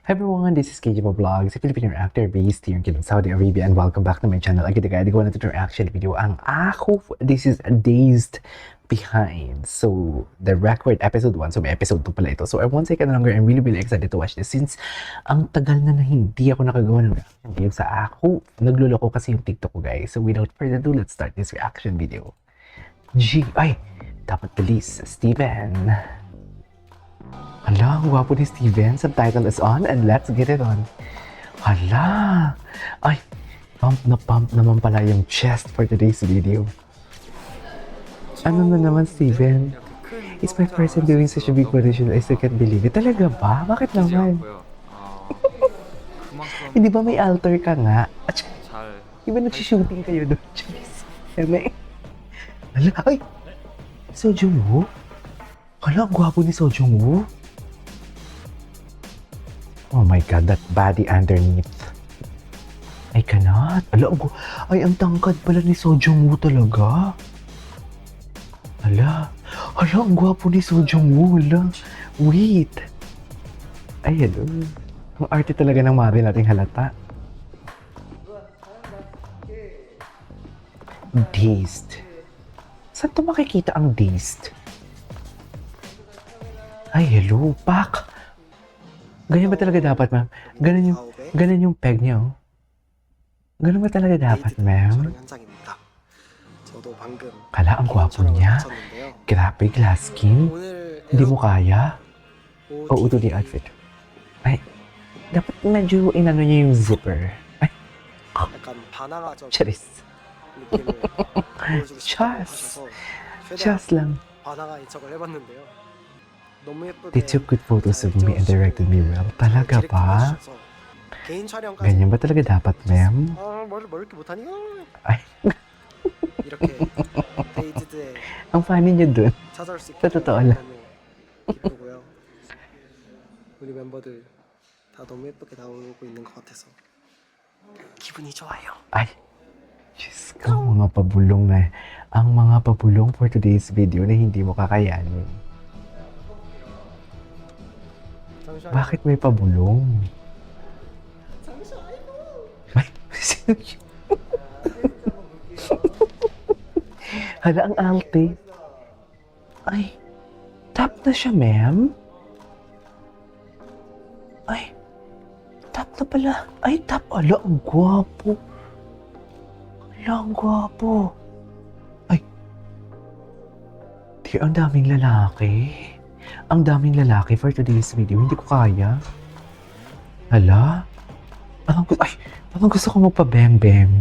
Hi everyone, this is KJ Vlogs, a Filipino actor based here in Saudi Arabia, and welcome back to my channel. Again, guys, ko na ito reaction video. This is Dazed Behind. So, the record episode 1, so may episode 2 pala ito. So, I won't take any longer. I'm really excited to watch this since ang tagal na hindi ako nakagawa ng reaction video sa Ako. Nagluloko kasi yung TikTok ko, guys. So, without further ado, let's start this reaction video. Dapat bilis, Steven. Hala, ang gwapo ni Steven. Subtitle is on and let's get it on. Hala! Pump naman pala yung chest for today's video. Ano na naman, Steven? It's my first time doing such a big audition. I still can't believe it. Talaga ba? Bakit naman? Hindi ba may altar ka nga? Di ba nagsishooting kayo doon? Hala, Seo Joong-woo? Hala, ang gwapo ni Seo Joong-woo. Oh my God, that body underneath. I cannot. Ang tangkad pala ni Seo Joong-woo talaga. Hala, ang gwapo ni Seo Joong-woo. Wait. Hello. Ang arte talaga ng mother nating halata. Dazed. Saan ito makikita ang dazed? Hello, Pak. Ganyan ba talaga dapat, ma'am? Ganun yung peg niya, oh. Ganun ba talaga dapat, ma'am? Kala, ang gwapo niya. Grabe, glass skin. Hindi mo kaya? Oo, to the outfit. Dapat medyo inano niya yung zipper. Charis. Chas lang. They took good photos of me and directed me well. Talaga ba? Ganyan ba talaga dapat, ma'am? Ang funny niyo dun. Sa totoo lang. 우리 멤버들 다 너무 예쁘게 나오고 있는 것 같아서 기분이 좋아요. Diyos ko, mga pabulong na. Ang mga pabulong for today's video na hindi mo kakayanin. Bakit may pabulong? Sino yun? Hala, ang arte. Top na siya, ma'am? Top na pala. Top. Ala, ang gwapo. Ang gwapo. Ang daming lalaki. Ang daming lalaki for today's video. Hindi ko kaya. Hala? Parang gusto ko magpa-bang-bang.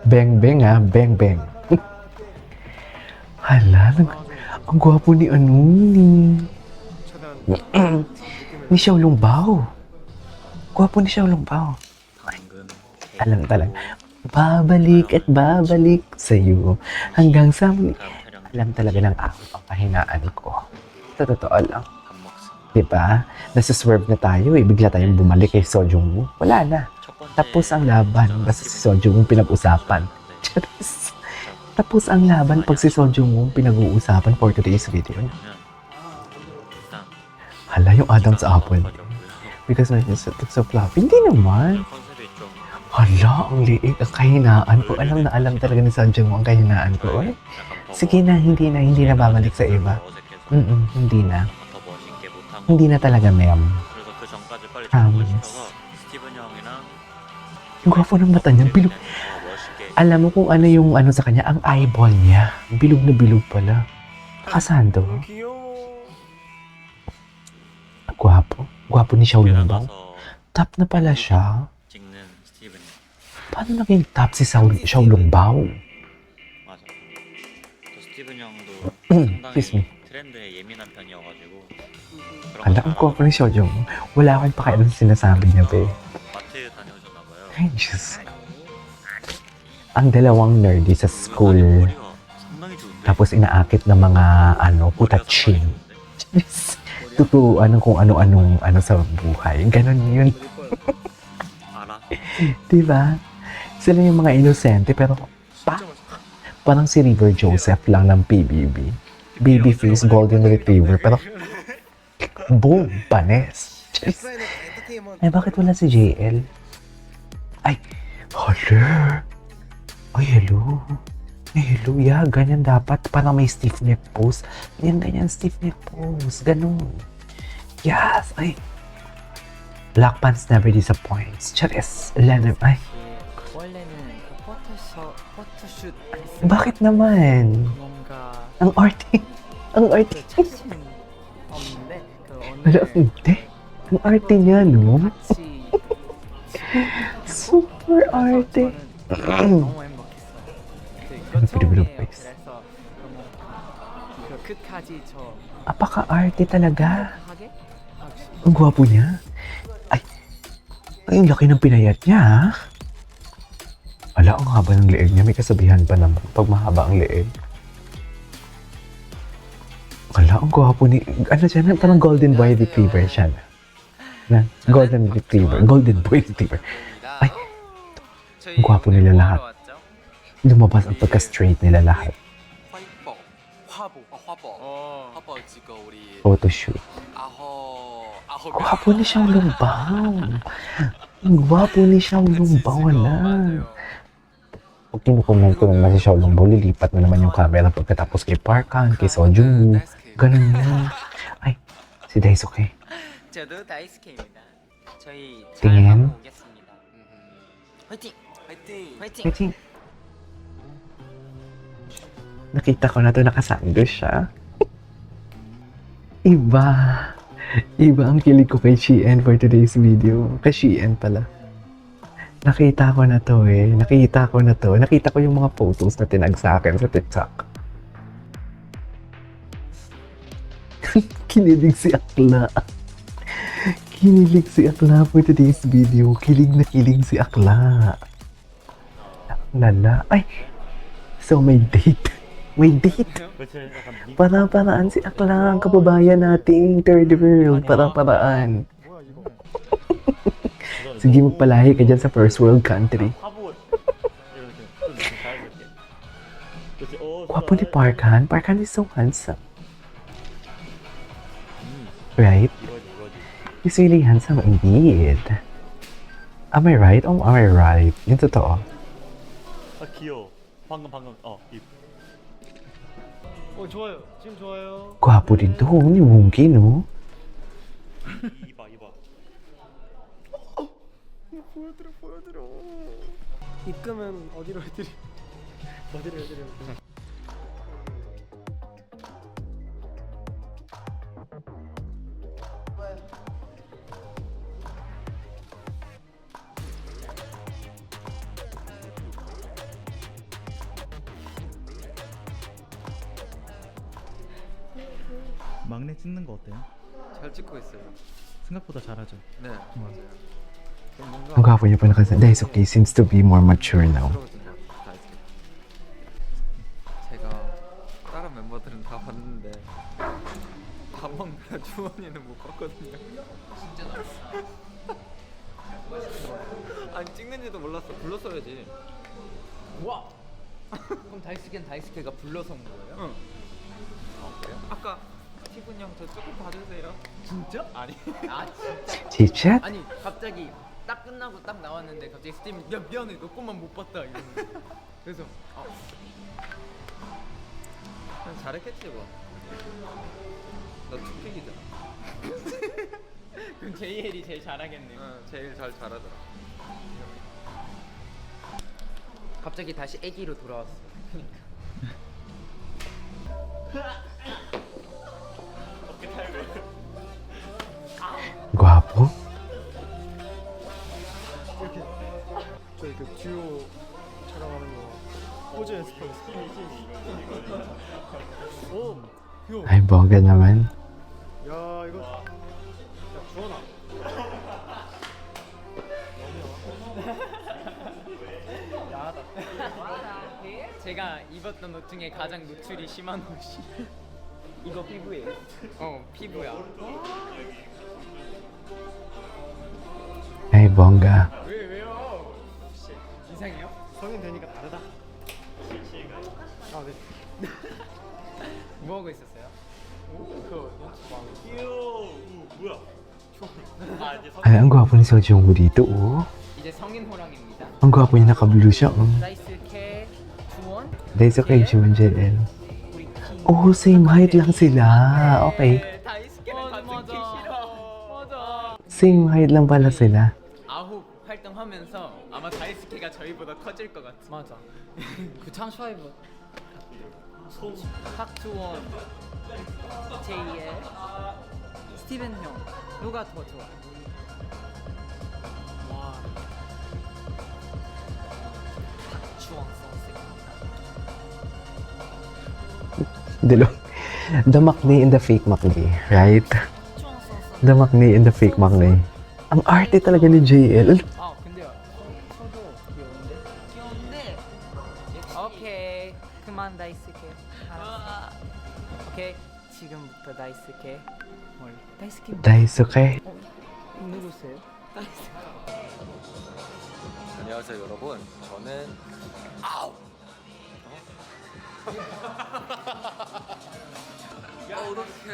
Bang-bang, ha? Bang-bang. Hala, ang gwapo ni ni Xiao Longbao. Gwapo ni Xiao Longbao. Alam talaga. Babalik at babalik sa'yo hanggang sa muli. Alam talaga ng ako ang kahinaan ko. Sa totoo lang. Diba? Nasa-swerve na tayo eh. Bigla tayong bumalik kay Seo Joong-woo. Wala na. Tapos ang laban. Basta si Seo Joong-woo pinag-usapan. Tapos ang laban pag si Seo Joong-woo pinag-uusapan for today's video. Hala, yung Adam's apple. Because it's so fluffy. Hindi naman. Hala, ang liit, ang kahinaan ko. Alam na alam talaga ni Seo Joong-woo ang kahinaan ko. Sige na, hindi na babalik sa iba. Hindi na. Hindi na talaga, ma'am. Promise. Ang gwapo ng mata niya, bilog. Alam mo kung ano yung sa kanya, ang eyeball niya. Bilog na bilog pala. Nakasando. Gwapo. Gwapo ni Xiao Longbao. Top na pala siya. Paano naging top si Xiao Longbao? Excuse me. Hala, ang gwapo ni Seo Joong. Wala akong pakialam sa sinasabi niya, be. Ay, Diyos. Ang dalawang nerdy sa school. Tapos inaakit ng mga, putachin. Tutuan kung ano-anong sa buhay. Ganon yun. Diba? Sila yung mga inosente, pero parang si River Joseph lang ng PBB. Babyface Golden Retriever, pero boom, panes. Ay, bakit wala si JL? Ay, hala. Ay, hello. Ay, hello, yeah. Ganyan dapat. Parang may stiff neck pose. Ganyan, stiff neck pose. Ganun. Yes. Ay. Black pants never disappoints. Charis. Leather. Ay. 원래는 포토슛 Bakit naman? 뭔가 Ang arte. Ang arte. 자신 없는데 Wala, hindi. Ang arte niya, no? 같이 Super arte. 너무 행복했어요. 그거 비밀로 처음이에요. 보이스. 그래서 그 끝까지 저 Apaka-arte talaga. 하게 하고 싶어요. Ang gwapo niya. Ay, ang laki ng pinayat niya, ha? Ala, ang haba ng leeg niya. May kasabihan pa naman pag mahaba ang leeg. Ala, ang gwapo ni... Ano siya? Parang golden boy retriever siya. Na, golden retriever. Golden boy retriever. Ay, ang gwapo nila lahat. Lumabas ang pagka-straight nila lahat. 화이퍼, 화보, 화보, 화보 지금 우리 Photoshoot. 아홉 Gwapo ni Xiao Longbao. Ang gwapo ni Xiao Longbao, wala. Pag kinukomment ko naman si Xiao Longbao, lilipat na naman yung camera pagkatapos kay Parkan, kay Sojung. Ganun yun. Ay, si Daisuke. 저도 다이스케입니다. 저희 tingin. 잘하고 오겠습니다. 화이팅! 화이팅! 화이팅! Waiting. Nakita ko na to, nakasandwich siya. Iba. Iba ang kilig ko kay Shein for today's video. Kay Shein pala. Nakita ko na to eh. Nakita ko yung mga photos na tinag sa akin sa TikTok. Kinilig si Akla. Kinilig si Akla for today's video. Kilig na kilig si Akla. Lala. Ay! So may date. May date. Para-paraan si Akla, ang kababayan nating third world. Para-paraan. Sige, magpalahi ka dyan sa first world country. Gwapo ni Parkan. Parkan is so handsome. Right? He's really handsome indeed. Am I right? Oh, am I right? Yung totoo. 아 귀여워. 방금 입. 좋아요. 지금 좋아요. Gwapo din to. Ni Wongi, no? 이봐. 보여드려. 입금은 어디로 해드려? 어디로 해드려? 막내 찍는 거 어때요? 잘 찍고 있어요. 생각보다 잘하죠. 네. 좀 뭔가 Ang gwapo niya pa nakasandwich. Daisuke seems to be more mature now. 부러워진다. 다이스케. 제가 다른 멤버들은 다 봤는데 박먹랑 주원이는 못 봤거든요. 진짜 아니 찍는지도 몰랐어. 불렀어야지. 와! 그럼 다이스케는 다이스케가 불러서 온 거예요? 응. 그래요? 아까 티분 형저 조금 봐주세요. 진짜? 아니. 아 진짜? Chit-chat? 아니 갑자기 딱 끝나고 딱 나왔는데 갑자기 스팀이 야 미안해 너 것만 못 봤다 이러는 그래서 그냥 잘했겠지 뭐. 너 투픽이잖아. 그럼 JL이 제일 잘하겠네요. 응, 제일 잘하더라. 갑자기 다시 애기로 돌아왔어. Gwapo? 저희 그 듀오 촬영하는 거 포즈 연습하고 오, 형. Ay, bongga naman. 야 이거 야 주원아. 제가 입었던 옷 중에 가장 노출이 심한 옷이 이거 피부예요. 피부야. Ay, bongga. 왜요? 이상해요? 성인 되니까 다르다. 아 네. 뭐 하고 있었어요? 그 연습 막 귀여워. 뭐야? Ay, ang gwapo ni Seo Jong-woo dito, oh. 이제 성인 호랑입니다. Ang gwapo niya, naka-blue siya, oh. 다이스케 주원 Daisuke, Jiwon, JL. 우리 키. Oh, same height lang sila. Okay. 다이스케는 같은 키 싫어. 맞아. Same height lang pala sila. 아홉 활동하면서 아마 다이스케가 저희보다 커질 것 같아. 맞아. 그 창슈아이브. 박주원, 제이의 스티븐 형 누가 더 좋아? 와. 박주원 선생. Dilo. The Maknae and the fake Maknae, right? 박주원 선생. The Maknae and the fake Maknae. Ang arte talaga ni JL. 아 근데요. 저도 귀여운데? 귀여운데. 오케이. 그만 다이스케. 알았어. 오케이. 지금부터 다이스케. 뭘? 다이스케. Daisuke. 누구세요? 다이스케. 안녕하세요 여러분. 저는 어떡해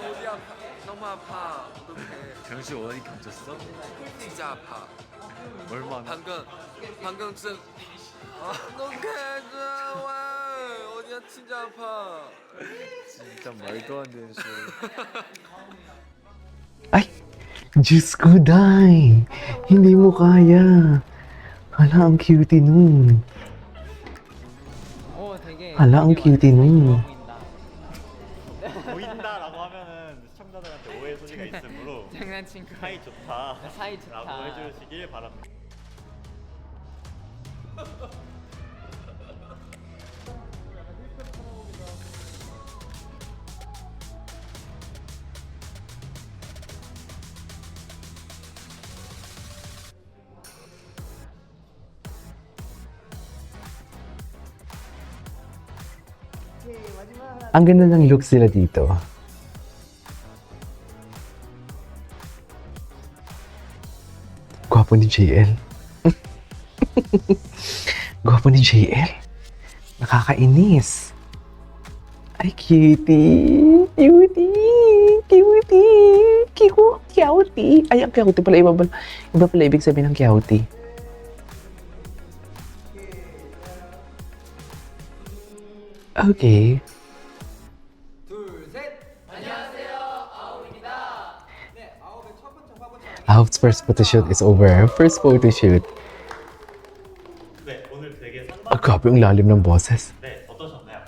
어디 아파 너무 아파 어떡해 정신 원이 겹쳤어? 진짜 아파 얼마나? 방금 진짜 어떡해 와 어디야 진짜 아파 진짜 말도 안 되는 소리. Ay! Diyos ko, Day! Hindi mo kaya. Hala, ang cutie nun. 오 되게. hala, ang cutie nun. 보인다. 보인다라고 하면은 시청자들한테 오해 소지가 있으므로 장난친 거. 사이 좋다. 사이 좋다. 라고 해주시길 바랍니다. Ang ganda ng look sila dito. Gwapo ni JL. Gwapo ni JL. Nakakainis. Ay, cutie. Cutie. Cutie. Cutie. Ay, ang cutie pala. Iba pala ibig sabihin ng cutie. Okay. Out's first photo shoot is over. First photo shoot. 네, 오늘 되게 Ah, grabe ang lalim ng boses. 네, 어떠셨나요?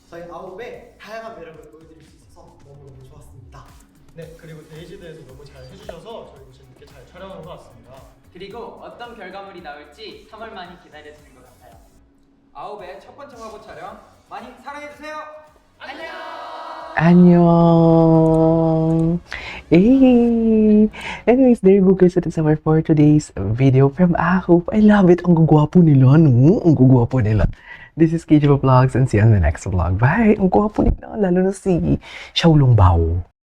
저희 아홉의 다양한 매력을 보여드릴 수 있어서 너무너무 좋았습니다. 네, 그리고 데이지드에서 너무 잘 해주셔서 저희도 재밌게 잘 촬영한 것 같습니다. 그리고 어떤 결과물이 나올지 3월만이 기다려지는 것 같아요. 아홉의 첫 번째 화보 촬영 많이 사랑해주세요. Annyeong! Hey! Anyways, there you go guys. That is our for today's video from Ahope. I love it. Ang gugwapo nila, no? Ang gugwapo nila. This is KJ Vlogs and see you on the next vlog. Bye! Ang gwapo nila. Lalo na si Xiaolong Bao.